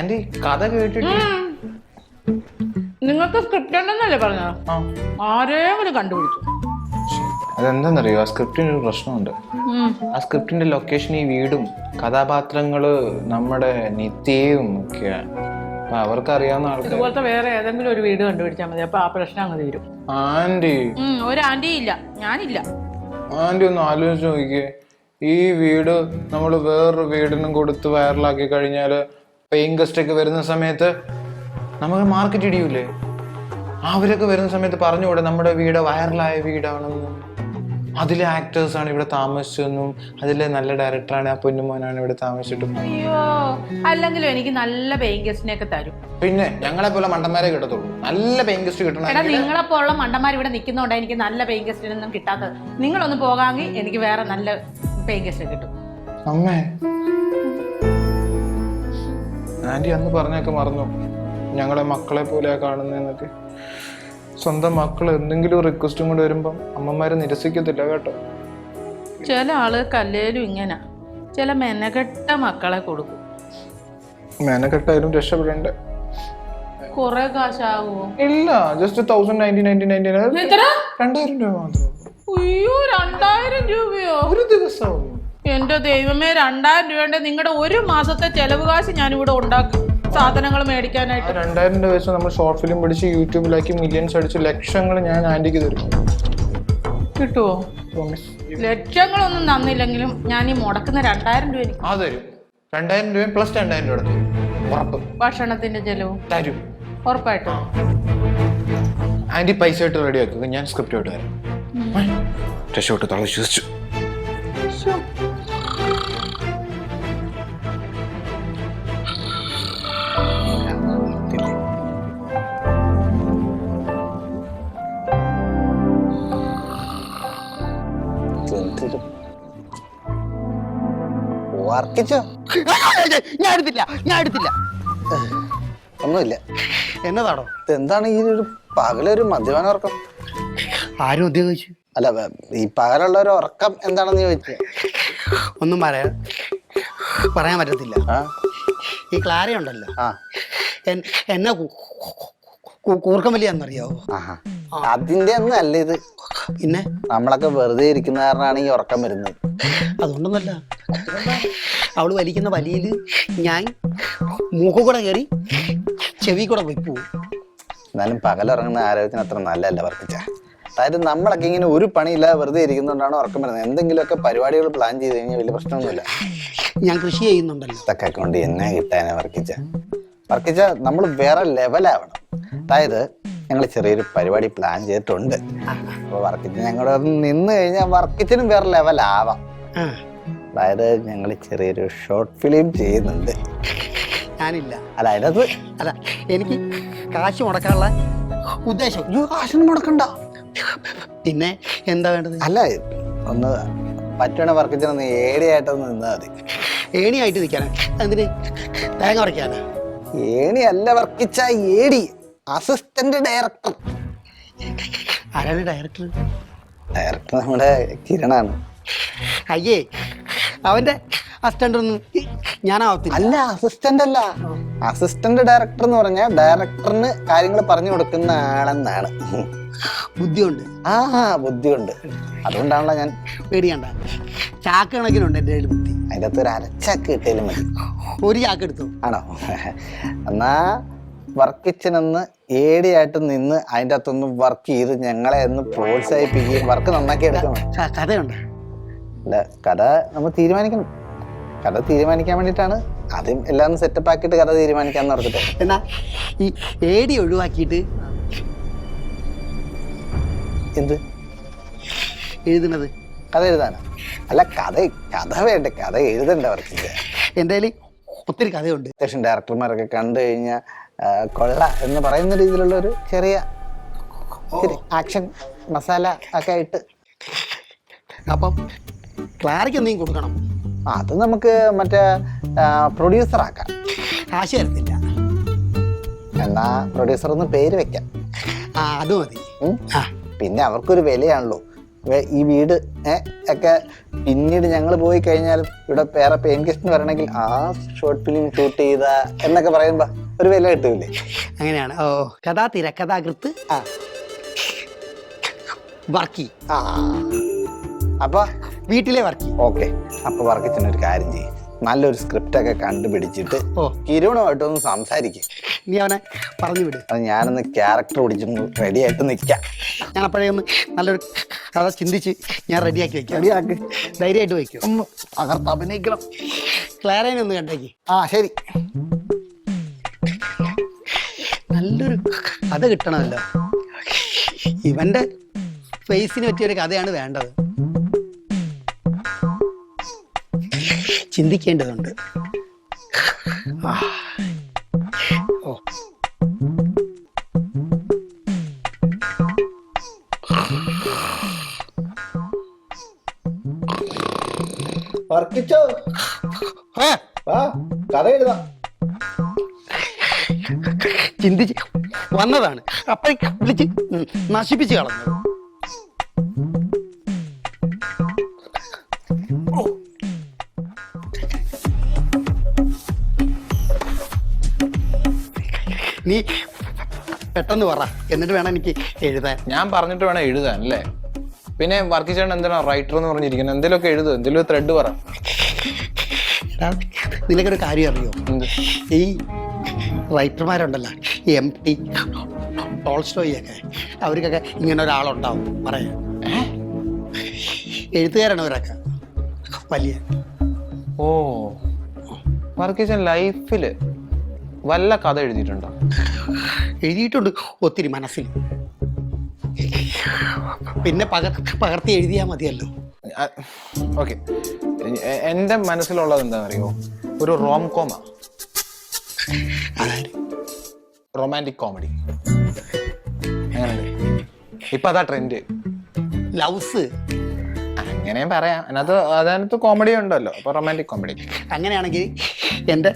Anti കഥ കേട്ടിട്ട് നിങ്ങൾക്ക് സ്ക്രിപ്റ്റ് ഉണ്ടെന്നല്ലേ പറഞ്ഞത്? ആരെങ്കിലും കണ്ടുപിടിച്ചു. അതെന്താന്നറിയോ, ആ സ്ക്രിപ്റ്റിന് ഒരു പ്രശ്നമുണ്ട്. ആ സ്ക്രിപ്റ്റിന്റെ ലൊക്കേഷൻ ഈ വീടും കഥാപാത്രങ്ങള് നമ്മുടെ നിത്യയും ഒക്കെയാണ്. അപ്പൊ അവർക്ക് അറിയാവുന്ന ആൾക്കാർ ഇതുപോലത്തെ വേറെ ഏതെങ്കിലും ഒരു വീട് കണ്ടുപിടിച്ചാൽ മതി. അപ്പൊ ആ പ്രശ്നം അങ്ങ് തീരും. ആന്റി ഒരു ആന്റി ഇല്ല, ഞാനില്ല. ആന്റി ഒന്ന് ആലോചിച്ച് നോക്കിയേ, ഈ വീട് നമ്മൾ വേറൊരു വീടിനും കൊടുത്ത് വൈറലാക്കി കഴിഞ്ഞാല് പെയിങ് ഗസ്റ്റ് ഒക്കെ വരുന്ന സമയത്ത് നമുക്ക് മാർക്കറ്റ് ഇടിയൂലേ? അവരൊക്കെ വരുന്ന സമയത്ത് പറഞ്ഞുകൂടെ നമ്മുടെ വീട് വൈറലായ വീടാണെന്നും അതിലെ ആക്ടേഴ്സാണ് ഇവിടെ താമസിച്ചെന്നും അതിലെ നല്ല ഡയറക്ടറാണ് ആ പൊന്നുമോനാണ് ഇവിടെ താമസിച്ചിട്ടും. അയ്യോ, അല്ലെങ്കിലും എനിക്ക് നല്ല പെയിങ് ഗസ്റ്റിനെയൊക്കെ തരും. പിന്നെ ഞങ്ങളെ പോലെ മണ്ടന്മാരെ കിട്ടത്തുള്ളൂ. നല്ല പെയിങ് ഗസ്റ്റ് കിട്ടണം. എടാ, നിങ്ങളെപ്പോലുള്ള മണ്ടന്മാർ ഇവിടെ നിൽക്കുന്നതുകൊണ്ട് എനിക്ക് നല്ല പെയിങ് ഗസ്റ്റിനൊന്നും കിട്ടാത്തത്. നിങ്ങളൊന്ന് പോകാമെങ്കിൽ എനിക്ക് വേറെ നല്ല പെയിങ് ഗസ്റ്റ് കിട്ടും. അമ്മേ, ആന്റി അന്ന് പറഞ്ഞൊക്കെ മറന്നു, ഞങ്ങളെ മക്കളെ പോലെയാ കാണുന്നതെന്നൊക്കെ. സ്വന്തം മക്കൾ എന്തെങ്കിലും റിക്വസ്റ്റും കൊണ്ട് വരുമ്പം അമ്മമാരെ നിരസിക്കത്തില്ല കേട്ടോ. ചില ആളുകൾക്ക് അല്ലേലും ഇങ്ങനെ ചില മെനകെട്ട മക്കളെ കൊടുക്കും. മെനക്കെട്ടായാലും രക്ഷപ്പെടണ്ടേ? കൊറേ കാശാകുമോ? ഇല്ല, ജസ്റ്റ് 1999 എത്ര? 2000 രൂപ മാത്രം. അയ്യോ, 2000 രൂപയോ ഒരു ദിവസം? എന്റെ ദൈവമേ, 2000 രൂപയുടെ നിങ്ങളുടെ ഒരു മാസത്തെ ചെലവ് കാശ് ഞാനിവിടെ ഉണ്ടാക്കും സാധനങ്ങൾ മേടിക്കാനായിട്ട്. 2000 രൂപ വെച്ച് നമ്മൾ ഷോർട്ട് ഫിലിം പിടിച്ച് യൂട്യൂബിലാക്കി മില്യൺസ് അടിച്ച് ലക്ഷങ്ങൾ ഞാൻ ആന്റിക്ക് തരും. കിട്ടുവോ? ലക്ഷങ്ങളൊന്നും തന്നില്ലെങ്കിലും ഞാൻ ഈ മുടക്കുന്ന 2000 രൂപ എനിക്ക് തരും. 2000 രൂപ പ്ലസ് 2000 രൂപ തരും. ഉറപ്പ്. ഭക്ഷണത്തിന്റെ ചെലവും തരും ഉറപ്പായിട്ടും. ആന്റി പൈസ ആയിട്ട് റെഡി ആക്കുക, ഞാൻ സ്ക്രിപ്റ്റ് ആയിട്ട് തരാം. രക്ഷപ്പെട്ട് തള വിശ്വസിച്ചു. വർക്കിച്ചോ? ഞാൻ എടുത്തില്ല. ഒന്നുമില്ല. എന്നതാണോ? എന്താണ് ഈ ഒരു പകലൊരു മദ്യപാന ഉറക്കം? ആരും ഉദ്യോഗിച്ചു? അല്ല, ഈ പകലുള്ള ഒരു ഉറക്കം എന്താണെന്ന് ചോദിച്ചു. ഒന്നും പറയാൻ പറ്റത്തില്ല. ഈ ക്ലാരയുണ്ടല്ലോ, ആ എന്നെ കൂർക്കം വലിയാന്നറിയാവോ? അതിന്റെ ഒന്നും അല്ല ഇത്. പിന്നെ നമ്മളൊക്കെ വെറുതെ ഇരിക്കുന്ന കാരണമാണ് ഈ ഉറക്കം വരുന്നത്. അതുകൊണ്ടൊന്നല്ല, അവള് വലിക്കുന്ന വലിയില് ഞാൻ മൂക്ക് കൂടെ കയറി ചെവി കൂടെ പോയി പോവും. എന്നാലും പകലുറങ്ങുന്ന ആരോഗ്യത്തിന് അത്ര നല്ലതല്ല വർക്കിച്ച. അതായത് നമ്മളൊക്കെ ഇങ്ങനെ ഒരു പണിയില്ലാതെ വെറുതെ ഇരിക്കുന്നതുകൊണ്ടാണ് ഉറക്കം വരുന്നത്. എന്തെങ്കിലുമൊക്കെ പരിപാടികൾ പ്ലാൻ ചെയ്ത് കഴിഞ്ഞാൽ വലിയ പ്രശ്നമൊന്നുമില്ല. ഞാൻ കൃഷി ചെയ്യുന്നുണ്ടല്ലോ. ഇതൊക്കെ കൊണ്ട് എന്നെ കിട്ടാനാ വർക്കിച്ച നമ്മൾ വേറെ ലെവലാവണം. അതായത് ഞങ്ങൾ ചെറിയൊരു പരിപാടി പ്ലാൻ ചെയ്തിട്ടുണ്ട്. അപ്പോൾ വർക്കിച്ച് ഞങ്ങളുടെ നിന്ന് കഴിഞ്ഞാൽ വർക്കിച്ചിനും വേറെ ലെവലാവാം. അതായത് ഞങ്ങൾ ചെറിയൊരു ഷോർട്ട് ഫിലിം ചെയ്യുന്നുണ്ട്. ഞാനില്ല. അല്ല, അതിനകത്ത് അല്ല, എനിക്ക് കാശ് മുടക്കാനുള്ള ഉദ്ദേശം. കാശൊന്നും മുടക്കണ്ട. പിന്നെ എന്താ വേണ്ടത്? അല്ല, ഒന്ന് പറ്റണ വർക്കിച്ചിനൊന്ന് ഏടിയായിട്ടൊന്ന് നിന്നാൽ മതി. ഏണിയായിട്ട് നിൽക്കാനാ? എന്തിന്? തേങ്ങ പറിക്കാനാ? ഏണി അല്ല വർക്കിച്ച, ഏടി. Assistant director. ആരാണ് ഡയറക്ടർ? ഡയറക്ടർ നമ്മുടെ കിരണാണ്. അയ്യേ, അവന്റെ അസിസ്റ്റന്റ് ഒന്നും ഞാനാവത്തില്ല. അല്ല, അസിസ്റ്റന്റ് അല്ല. അസിസ്റ്റന്റ് ഡയറക്ടർ എന്ന് പറഞ്ഞാൽ ഡയറക്ടറിന് കാര്യങ്ങൾ പറഞ്ഞു കൊടുക്കുന്ന ആളെന്നാണ്. ബുദ്ധിയുണ്ട്. ബുദ്ധിയുണ്ട്. അതുകൊണ്ടാണല്ലോ ഞാൻ. പേടിയണ്ട, ചാക്ക് കണക്കിനുണ്ട് എൻ്റെ കയ്യിൽ ബുദ്ധി. അതിൻ്റെ അകത്ത് ഒരു അരച്ചാക്ക് കിട്ടിയാലും മതി. ഒരു ചാക്ക് എടുത്തു. ആണോ? എന്നാ വർക്കിച്ചിനൊന്ന് ഏടിയായിട്ട് നിന്ന് അതിൻ്റെ അകത്തൊന്ന് വർക്ക് ചെയ്ത് ഞങ്ങളെ ഒന്ന് പ്രോത്സാഹിപ്പിക്കുകയും വർക്ക് നന്നാക്കി എടുക്കണം. കഥയുണ്ട്. അല്ല, കഥ നമ്മൾ തീരുമാനിക്കണം. കഥ തീരുമാനിക്കാൻ വേണ്ടിയിട്ടാണ് ആദ്യം എല്ലാം സെറ്റപ്പ് ആക്കിയിട്ട് കഥ തീരുമാനിക്കാന്ന് പറഞ്ഞിട്ട്. എന്നാ ഈ ഏടി ഒഴിവാക്കിയിട്ട് എന്ത് എഴുതുന്നത്? കഥ എഴുതാനാ? അല്ല, കഥ വേണ്ട, കഥ എഴുതണ്ട വർക്കിച്ച. എൻ്റെ കയ്യിൽ ഒത്തിരി കഥയുണ്ട്. അത്യാവശ്യം ഡയറക്ടർമാരൊക്കെ കണ്ടു കഴിഞ്ഞാൽ കൊള്ള എന്ന് പറയുന്ന രീതിയിലുള്ള ഒരു ചെറിയ ആക്ഷൻ മസാല ഒക്കെ ആയിട്ട്. അപ്പം ക്ലാരയ്ക്ക് എന്തെങ്കിലും കൊടുക്കണം. അത് നമുക്ക് മറ്റേ പ്രൊഡ്യൂസർ ആക്കാം. കാശ് തരത്തില്ല. എന്നാ പ്രൊഡ്യൂസർ എന്ന് പേര് വെക്കാം. അത് മതി. പിന്നെ അവർക്കൊരു വിലയാണല്ലോ. ഈ വീട് ഒക്കെ പിന്നീട് ഞങ്ങൾ പോയി കഴിഞ്ഞാലും ഇവിടെ വേറെ പെയിൻ ഗസ്റ്റിന് വരണമെങ്കിൽ ആ ഷോർട്ട് ഫിലിം ഷൂട്ട് ചെയ്ത എന്നൊക്കെ പറയുമ്പോ ഒരു വില കിട്ടൂലേ? അങ്ങനെയാണ്. ഓ, കഥാ തിരക്കഥാകൃത്ത് വർക്കി. അപ്പൊ വീട്ടിലെ വർക്കി. ഓക്കെ, അപ്പൊ വർക്കിച്ചൊരു കാര്യം ചെയ്യും, നല്ലൊരു സ്ക്രിപ്റ്റ് ഒക്കെ കണ്ടുപിടിച്ചിട്ട് കിരണുമായിട്ടൊന്ന് സംസാരിക്കും. നീ അവനെ പറഞ്ഞു വിട്. അത് ഞാനൊന്ന് ക്യാരക്ടർ പിടിച്ചൊന്ന് റെഡി ആയിട്ട് നിൽക്കാം. ഞാൻ അപ്പോഴേ ഒന്ന് നല്ലൊരു കഥ ചിന്തിച്ച് ഞാൻ റെഡിയാക്കി വെക്കാം. റെഡിയാക്കി ധൈര്യമായിട്ട് വയ്ക്കും. ഒന്ന് അകർത്ത് അഭിനയിക്കണം. ക്ലാരേനെ ഒന്ന് കണ്ടേക്ക്. ശരി. നല്ലൊരു കഥ കിട്ടണമല്ലോ. ഇവന്റെ ഫേസിന് പറ്റിയൊരു കഥയാണ് വേണ്ടത്. ചിന്തിക്കേണ്ടതുണ്ട്. ഓ, വർക്കിച്ചോ, കഥ എഴുതാം. ചിന്തിച്ച് വന്നതാണ്, അപ്പോഴേക്ക് വിളിച്ച് നശിപ്പിച്ച് കളഞ്ഞത്. നീ പെട്ടെന്ന് പറ, എന്നിട്ട് വേണം എനിക്ക് എഴുതാൻ. ഞാൻ പറഞ്ഞിട്ട് വേണം എഴുതാൻ അല്ലേ? പിന്നെ വർക്കിച്ചേട്ടൻ എന്തിനാ റൈറ്റർ എന്ന് പറഞ്ഞിരിക്കുന്നത്? എന്തെങ്കിലുമൊക്കെ എഴുതുക, എന്തെങ്കിലും ത്രെഡ് പറ. എടാ, നിനക്കൊരു കാര്യം അറിയോ? എന്ത്? ഈ റൈറ്റർമാരുണ്ടല്ലോ, MT ടോൾസ്റ്റോയൊക്കെ, അവർക്കൊക്കെ ഇങ്ങനെ ഒരാളുണ്ടാവും പറയാൻ. എഴുത്തുകാരാണ് അവരൊക്കെ വലിയ. ഓ, വർക്കിച്ചൻ ലൈഫില് വല്ല കഥ എഴുതിയിട്ടുണ്ടോ? എഴുതിയിട്ടുണ്ട് ഒത്തിരി മനസ്സിൽ. പിന്നെ പകർത്തി എഴുതിയാൽ മതിയല്ലോ. ഓക്കെ, എൻ്റെ മനസ്സിലുള്ളത് എന്താണെന്ന് അറിയോ? ഒരു റോം കോമ, റൊമാൻറ്റിക് കോമഡി. അങ്ങനെയുണ്ട് ഇപ്പൊ അതാ ട്രെൻഡ്. ലവ്സ് അങ്ങനെയും പറയാം. അതിനകത്ത് കോമഡി ഉണ്ടല്ലോ, അപ്പൊ റൊമാൻറ്റിക് കോമഡി. അങ്ങനെയാണെങ്കിൽ എൻ്റെ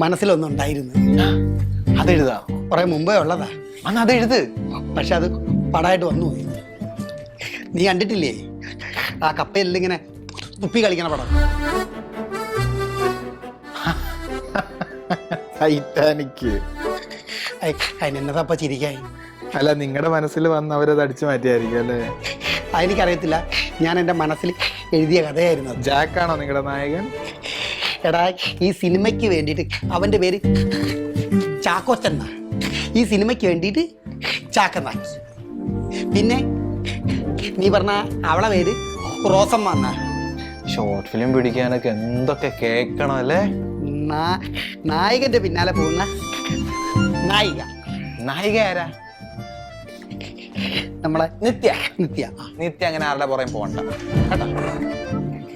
മനസ്സിലൊന്നുണ്ടായിരുന്നു. അതെഴുതാ, കുറെ മുമ്പേ ഉള്ളതാ. അന്ന് അതെഴുത്. പക്ഷെ അത് പടായിട്ട് വന്നു പോയി. നീ കണ്ടിട്ടില്ലേ ആ കപ്പലിൽ ഇങ്ങനെ തുപ്പി കളിക്കണ പടം? ടൈറ്റാനിക്. അതിനെന്നതപ്പ ചിരിക്കായി? അല്ല, നിങ്ങളുടെ മനസ്സിൽ വന്ന് അവരത് അടിച്ചു മാറ്റിയായിരിക്കും അല്ലേ? അതെനിക്കറിയത്തില്ല. ഞാൻ എൻ്റെ മനസ്സിൽ എഴുതിയ കഥയായിരുന്നു അത്. ജാക്കാണോ നിങ്ങളുടെ നായകൻ? എടാ, ഈ സിനിമയ്ക്ക് വേണ്ടിയിട്ട് അവൻ്റെ പേര് ചാക്കോച്ചൻ. ഈ സിനിമയ്ക്ക് വേണ്ടിയിട്ട് ചാക്കനാക്കി. പിന്നെ നീ പറഞ്ഞ അവളെ പേര് റോസമ്മ എന്നാ. ഷോർട്ട് ഫിലിം പിടിക്കാനൊക്കെ എന്തൊക്കെ കേൾക്കണം അല്ലേ? നായകന്റെ പിന്നാലെ പോകുന്ന നായിക. നായിക ആരാ? നമ്മളെ നിത്യ. നിത്യ. നിത്യ അങ്ങനെ ആരുടെ പുറകെ പോകണ്ട കേട്ടോ.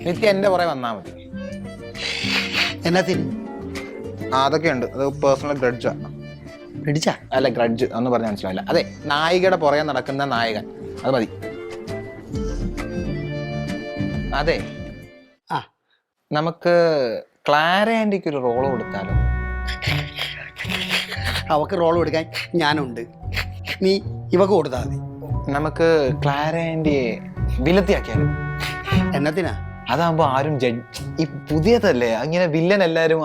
നിത്യ എന്റെ പുറകെ വന്നാ മതി. എന്നത്തിന്? അതൊക്കെ ഉണ്ട്, അത് പേഴ്സണൽ ഗ്രഡ്ജാ. പിടിച്ചാ? അല്ല, ഗ്രഡ്ജ് എന്ന് പറഞ്ഞാൽ മനസ്സിലായില്ല. അതെ, നായികയുടെ പുറകെ നടക്കുന്ന നായകൻ, അത് മതി. അതെ, നമുക്ക് ക്ലാര ആൻറ്റിക്ക് ഒരു റോള് കൊടുത്താലോ? അവക്ക് റോൾ കൊടുക്കാൻ ഞാനുണ്ട്, നീ ഇവക്ക് കൊടുത്താൽ മതി. നമുക്ക് ക്ലാര ആൻറ്റിയെ വില്ലത്തിയാക്കിയാലോ? എന്നത്തിനാ? അതാകുമ്പോ ആരും ഈ പുതിയതല്ലേ, അങ്ങനെ വില്ലൻ എല്ലാരും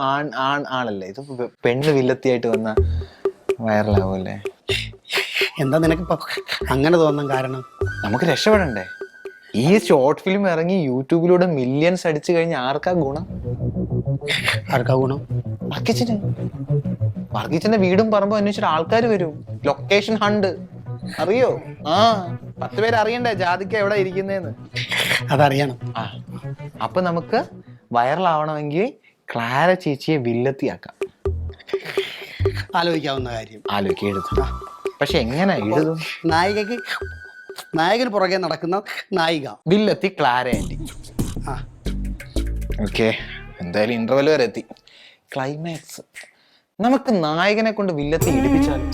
ആണല്ലേ. ഇത് പെണ്ണ് വില്ലത്തിയായിട്ട് വന്ന വൈറലാവൂല്ലേ? എന്താ നിനക്കിപ്പോ അങ്ങനെ തോന്നാൻ കാരണം? നമുക്ക് രക്ഷപ്പെടണ്ടേ? ഈ ഷോർട്ട് ഫിലിം ഇറങ്ങി യൂട്യൂബിലൂടെ മില്യൺസ് അടിച്ചു കഴിഞ്ഞാൽ ആർക്കാ ഗുണം? ആർക്കാ ഗുണം? വർക്കിച്ചന്. വർക്കിച്ചന്റെ വീടും പറമ്പും അന്വേഷിച്ചിട്ട് ആൾക്കാർ വരും. ലൊക്കേഷൻ ഹണ്ട് അറിയോ? 10 പേര് അറിയണ്ടേ ജാതിക്ക എവിടെ ഇരിക്കുന്നേന്ന്? അതറിയണം. അപ്പൊ നമുക്ക് വൈറലാവണമെങ്കിൽ ക്ലാര ചേച്ചിയെ വില്ലത്തിയാക്കാം. ആലോചിക്കാവുന്ന കാര്യം. ആലോചിക്കുക, എഴുതുക. പക്ഷെ എങ്ങനെ എഴുതും? നായകന് പുറകെ നടക്കുന്ന നായിക വില്ലത്തി ക്ലാര ആൻറ്റി. ഓക്കെ, എന്തായാലും ഇന്റർവെൽ വരെ എത്തി. ക്ലൈമാക്സ് നമുക്ക് നായകനെ കൊണ്ട് വില്ലത്തി ഇടിപ്പിച്ചാലും.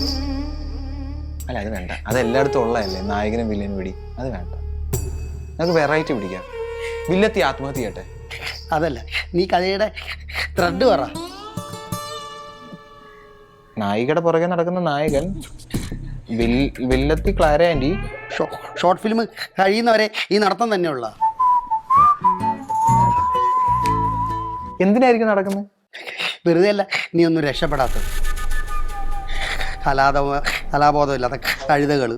അല്ല, അത് വേണ്ട, അത് എല്ലായിടത്തും ഉള്ളതല്ലേ നായകനും വില്ലനും പിടി. അത് വേണ്ട, നമുക്ക് വെറൈറ്റി പിടിക്കാം. വില്ലത്തി ആത്മഹത്യ ചെയ്യട്ടെ. അതല്ല, നീ കഥയുടെ ത്രെഡ് പറ. നായികയുടെ പുറകെ നടക്കുന്ന നായകൻ, വില്ലത്തി ക്ലാര ആൻറ്റി. ഷോർട്ട് ഫിലിം കഴിയുന്നവരെ ഈ നടത്തം തന്നെയുള്ള എന്തിനായിരിക്കും നടക്കുന്നത്? വെറുതെ അല്ല നീ ഒന്നും രക്ഷപ്പെടാത്തത്. കലാബോധമില്ലാത്ത കഴുതകൾ